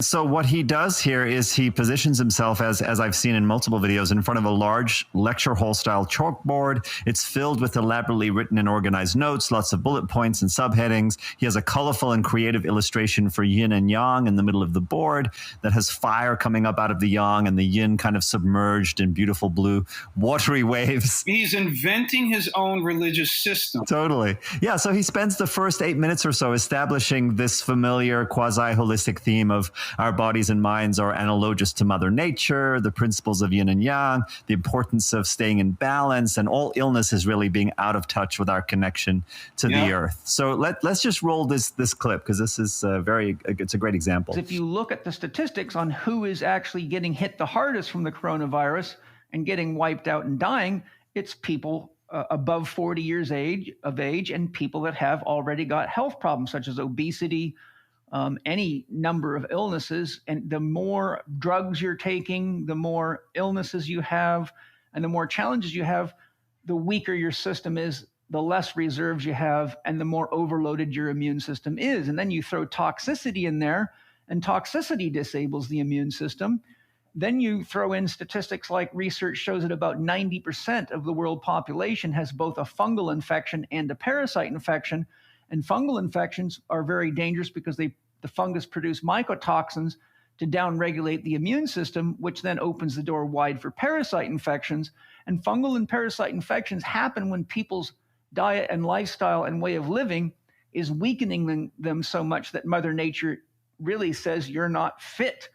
So what he does here is he positions himself, as I've seen in multiple videos, in front of a large lecture hall style chalkboard. It's filled with elaborately written and organized notes, lots of bullet points and subheadings. He has a colorful and creative illustration for yin and yang in the middle of the board that has fire coming up out of the yang and the yin kind of submerged in beautiful blue watery waves. He's inventing his own religious system. Totally. Yeah, so he spends the first 8 minutes or so establishing this familiar quasi-holistic theme of our bodies and minds are analogous to Mother Nature, the principles of yin and yang, the importance of staying in balance, and all illness is really being out of touch with our connection to the earth. So let's just roll this clip, because this is it's a great example. If you look at the statistics on who is actually getting hit the hardest from the coronavirus and getting wiped out and dying, it's people above 40 years of age and people that have already got health problems such as obesity, any number of illnesses. And the more drugs you're taking, the more illnesses you have, and the more challenges you have, the weaker your system is, the less reserves you have, and the more overloaded your immune system is. And then you throw toxicity in there, and toxicity disables the immune system. Then you throw in statistics like research shows that about 90% of the world population has both a fungal infection and a parasite infection. And fungal infections are very dangerous because the fungus produce mycotoxins to downregulate the immune system, which then opens the door wide for parasite infections. And fungal and parasite infections happen when people's diet and lifestyle and way of living is weakening them so much that Mother Nature really says you're not fit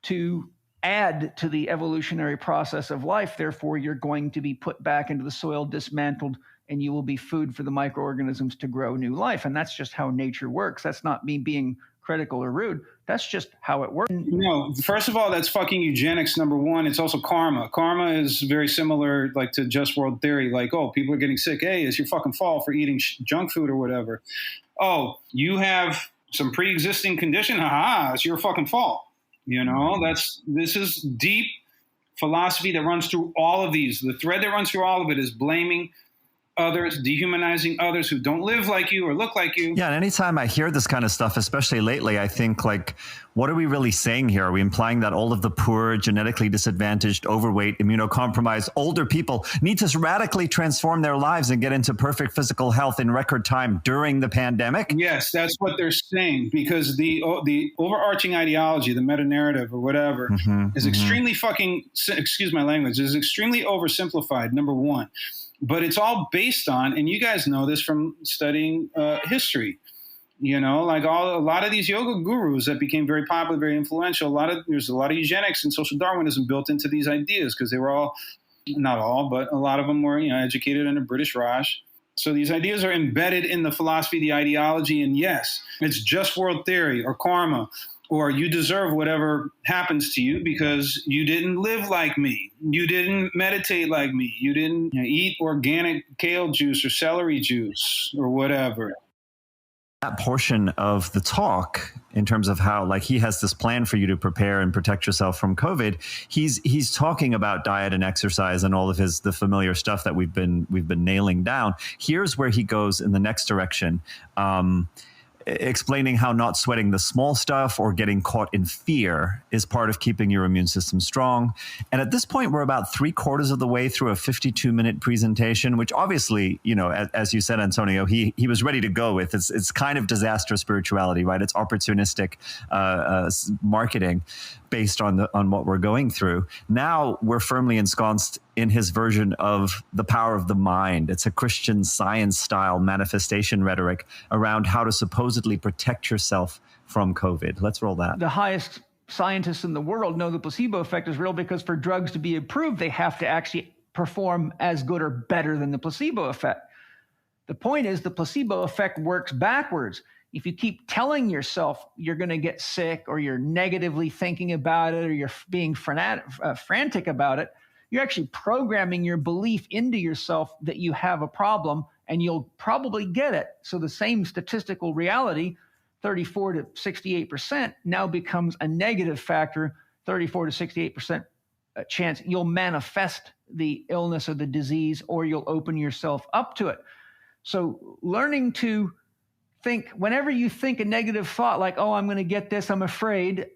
to add to the evolutionary process of life. Therefore, you're going to be put back into the soil, dismantled, and you will be food for the microorganisms to grow new life. And that's just how nature works. That's not me being critical or rude. That's just how it works. No, first of all, that's fucking eugenics, number one. It's also karma. Karma is very similar, like, to just world theory. Like, oh, people are getting sick. Hey, it's your fucking fault for eating junk food or whatever. Oh, you have some pre-existing condition? Haha, it's your fucking fault. You know, this is deep philosophy that runs through all of these. The thread that runs through all of it is blaming others, dehumanizing others who don't live like you or look like you. Yeah, and anytime I hear this kind of stuff, especially lately, I think, like, what are we really saying here? Are we implying that all of the poor, genetically disadvantaged, overweight, immunocompromised, older people need to radically transform their lives and get into perfect physical health in record time during the pandemic? Yes, that's what they're saying, because the overarching ideology, the meta-narrative or whatever, is extremely fucking, excuse my language, is extremely oversimplified, number one. But it's all based on, and you guys know this from studying history, you know, like a lot of these yoga gurus that became very popular, very influential. There's a lot of eugenics and social Darwinism built into these ideas, because they were all, not all, but a lot of them were, you know, educated under British Raj. So these ideas are embedded in the philosophy, the ideology, and yes, it's just world theory or karma, or you deserve whatever happens to you because you didn't live like me. You didn't meditate like me. You didn't eat organic kale juice or celery juice or whatever. That portion of the talk, in terms of how, like, he has this plan for you to prepare and protect yourself from COVID, he's talking about diet and exercise and all of the familiar stuff that we've been nailing down. Here's where he goes in the next direction. Explaining how not sweating the small stuff or getting caught in fear is part of keeping your immune system strong. And at this point, we're about 3/4 of the way through a 52-minute presentation, which obviously, you know, as you said, Antonio, he was ready to go with. It's kind of disaster spirituality, right? It's opportunistic marketing based on what we're going through. Now we're firmly ensconced in his version of the power of the mind. It's a Christian Science style manifestation rhetoric around how to supposedly protect yourself from COVID. Let's roll that. The highest scientists in the world know the placebo effect is real, because for drugs to be approved, they have to actually perform as good or better than the placebo effect. The point is, the placebo effect works backwards. If you keep telling yourself you're going to get sick, or you're negatively thinking about it, or you're being frantic about it, you're actually programming your belief into yourself that you have a problem, and you'll probably get it. So the same statistical reality, 34 to 68%, now becomes a negative factor, 34 to 68% chance you'll manifest the illness or the disease, or you'll open yourself up to it. So learning to think, whenever you think a negative thought like, oh, I'm going to get this, I'm afraid,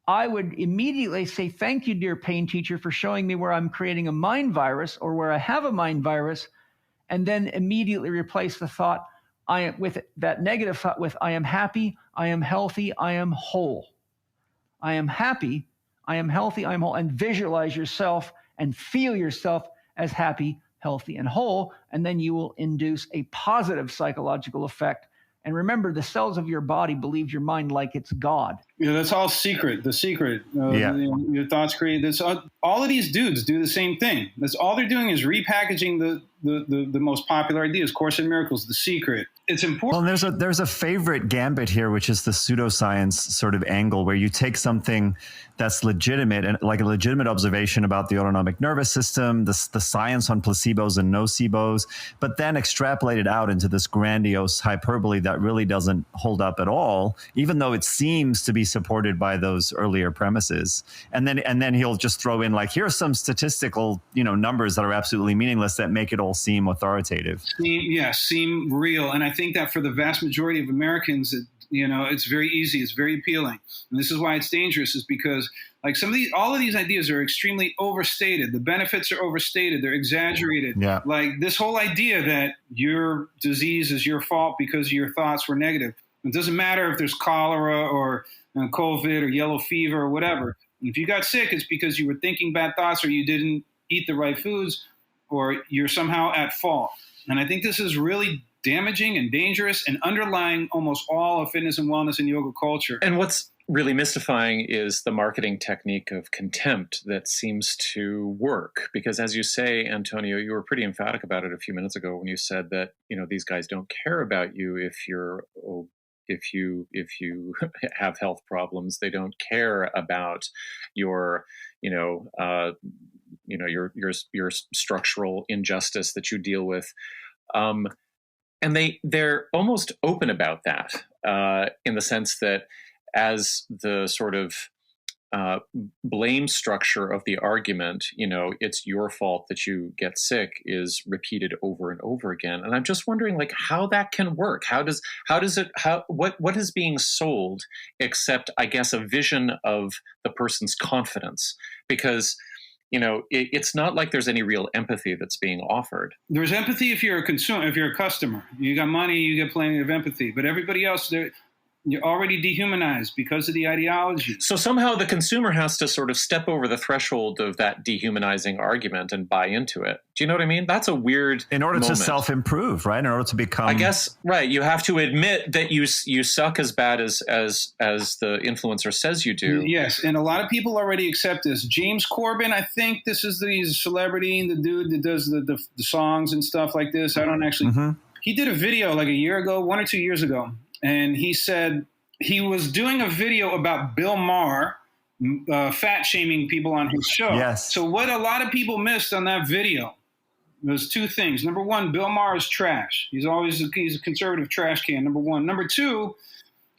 I would immediately say, thank you, dear pain teacher, for showing me where I'm creating a mind virus or where I have a mind virus, and then immediately replace the thought with that negative thought with, I am happy, I am healthy, I am whole. I am happy, I am healthy, I am whole, and visualize yourself and feel yourself as happy, healthy, and whole, and then you will induce a positive psychological effect. And remember, the cells of your body believe your mind like it's God. Yeah, that's all secret. The secret. Your thoughts create this. All of these dudes do the same thing. That's all they're doing is repackaging the most popular ideas. Course in Miracles, The Secret. It's important. Well, there's a favorite gambit here, which is the pseudoscience sort of angle, where you take something that's legitimate and like a legitimate observation about the autonomic nervous system, the science on placebos and nocebos, but then extrapolate it out into this grandiose hyperbole that really doesn't hold up at all, even though it seems to be supported by those earlier premises. And then he'll just throw in like, here's some statistical, numbers that are absolutely meaningless that make it all seem authoritative. Seem real. And I think that for the vast majority of Americans, it's very easy. It's very appealing. And this is why it's dangerous, is because like all of these ideas are extremely overstated. The benefits are overstated. They're exaggerated. Yeah. Like this whole idea that your disease is your fault because your thoughts were negative. It doesn't matter if there's cholera or COVID or yellow fever or whatever. If you got sick, it's because you were thinking bad thoughts or you didn't eat the right foods or you're somehow at fault. And I think this is really damaging and dangerous and underlying almost all of fitness and wellness and yoga culture. And what's really mystifying is the marketing technique of contempt that seems to work. Because as you say, Antonio, you were pretty emphatic about it a few minutes ago when you said that, these guys don't care about you if you have health problems. They don't care about your your structural injustice that you deal with. And they're almost open about that in the sense that as the sort of blame structure of the argument, it's your fault that you get sick, is repeated over and over again. And I'm just wondering, like, how that can work. What is being sold except, I guess, a vision of the person's confidence? Because it's not like there's any real empathy that's being offered. There's empathy if you're a consumer, if you're a customer. You got money, you get plenty of empathy. But everybody else, you're already dehumanized because of the ideology. So somehow the consumer has to sort of step over the threshold of that dehumanizing argument and buy into it. Do you know what I mean? That's a weird In order moment. To self-improve, right? In order to become... I guess, right. You have to admit that you suck as bad as the influencer says you do. Yes, and a lot of people already accept this. James Corbin, I think this is he's a celebrity, the dude that does the songs and stuff like this. I don't actually... Mm-hmm. He did a video like a year ago, 1 or 2 years ago. And he said he was doing a video about Bill Maher fat shaming people on his show. Yes. So what a lot of people missed on that video was two things. Number one, Bill Maher is trash. He's a conservative trash can, number one. Number two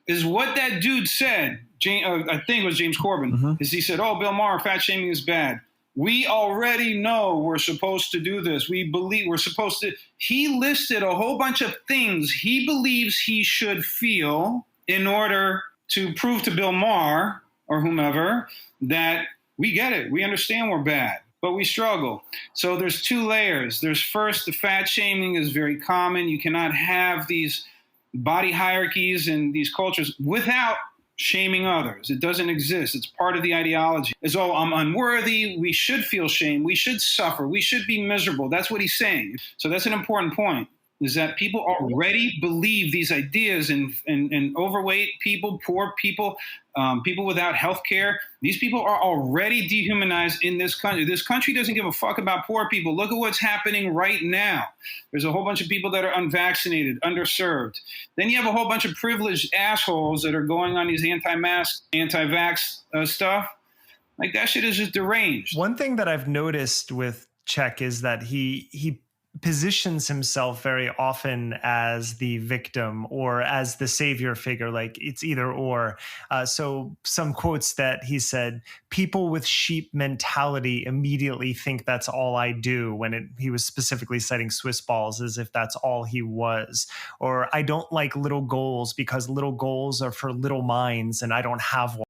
is what that dude said, I think it was James Corbin, is he said, Bill Maher, fat shaming is bad. We already know we're supposed to do this. We believe we're supposed to. He listed a whole bunch of things he believes he should feel in order to prove to Bill Maher or whomever that we get it. We understand we're bad, but we struggle. So there's two layers. There's first, the fat shaming is very common. You cannot have these body hierarchies and these cultures without shaming others. It doesn't exist. It's part of the ideology. It's, I'm unworthy. We should feel shame. We should suffer. We should be miserable. That's what he's saying. So that's an important point, is that people already believe these ideas, and overweight people, poor people, people without health care. These people are already dehumanized in this country. This country doesn't give a fuck about poor people. Look at what's happening right now. There's a whole bunch of people that are unvaccinated, underserved. Then you have a whole bunch of privileged assholes that are going on these anti-mask, anti-vax stuff. Like, that shit is just deranged. One thing that I've noticed with Chek is that he positions himself very often as the victim or as the savior figure, like it's either or. So some quotes that he said, people with sheep mentality immediately think that's all I do, when he was specifically citing Swiss balls as if that's all he was. Or I don't like little goals because little goals are for little minds and I don't have one.